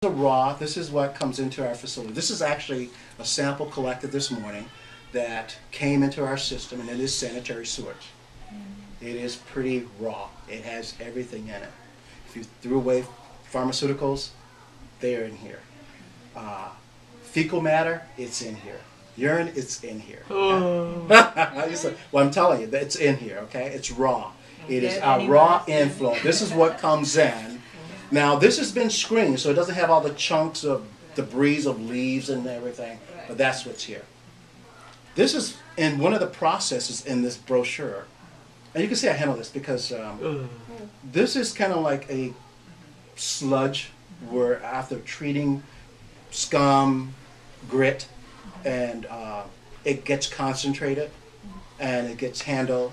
Raw, this is what comes into our facility. This is actually a sample collected this morning that came into our system, and it is sanitary sewage. It is pretty raw. It has everything in it. If you threw away pharmaceuticals, they're in here. Fecal matter, it's in here. Urine, it's in here. Okay? Well, I'm telling you, it's in here, okay? It's raw. It is our raw inflow. This is what comes in. Now, this has been screened, so it doesn't have all the chunks of debris of leaves and everything, but that's what's here. This is in one of the processes in this brochure. And you can see I handle this because this is kind of like a sludge where after treating scum, grit, and it gets concentrated and it gets handled,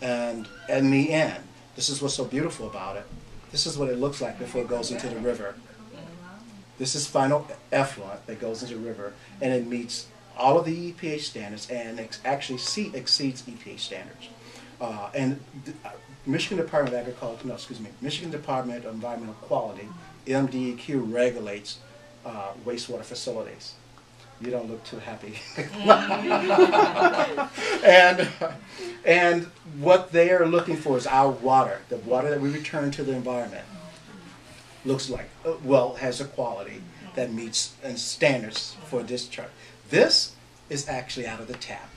and in the end, this is what's so beautiful about it. This is what it looks like before it goes into the river. This is final effluent that goes into the river, and it meets all of the EPA standards and actually exceeds EPA standards. Michigan Department of Agriculture, no, excuse me, Michigan Department of Environmental Quality, MDEQ, regulates wastewater facilities. You don't look too happy. and what they are looking for is our water, the water that we return to the environment. Looks like, well, has a quality that meets and standards for discharge. This is actually out of the tap.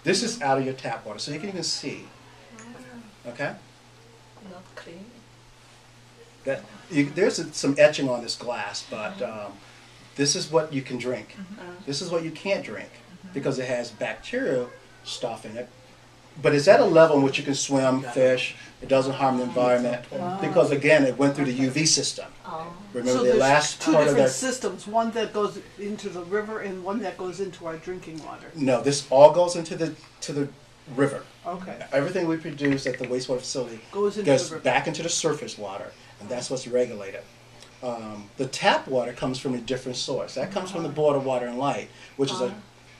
This is out of your tap water, so you can even see. Okay? Not clean. There's some etching on this glass, but this is what you can drink. This is what you can't drink because it has bacterial stuff in it. But it's at a level in which you can swim, fish. It doesn't harm the environment because, again, it went through the UV system. Remember so the last two part of different that systems, one that goes into the river and one that goes into our drinking water. No, this all goes into the river. Okay. Everything we produce at the wastewater facility Goes into the river. back into the surface water, and that's what's regulated. The tap water comes from a different source. That comes from the Board of Water and Light, which is a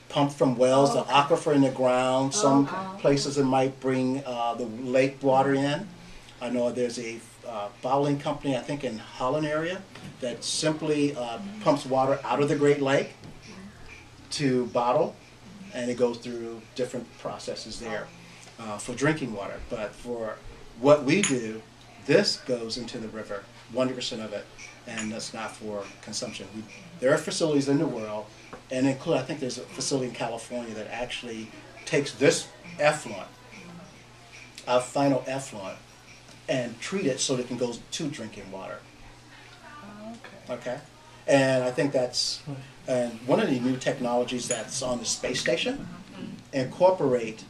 pump from wells, the aquifer in the ground. Some places it might bring the lake water in. I know there's a bottling company, I think in Holland area, that simply pumps water out of the Great Lake to bottle, and it goes through different processes there for drinking water. But for what we do, this goes into the river, 100% of it, and that's not for consumption. There are facilities in the world, and include, I think there's a facility in California that actually takes this effluent, our final effluent, and treat it so that it can go to drinking water. Okay? And I think that's one of the new technologies that's on the space station, incorporate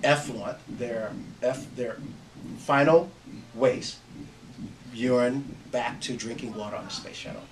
effluent, their final waste, urine, back to drinking water on the space shuttle.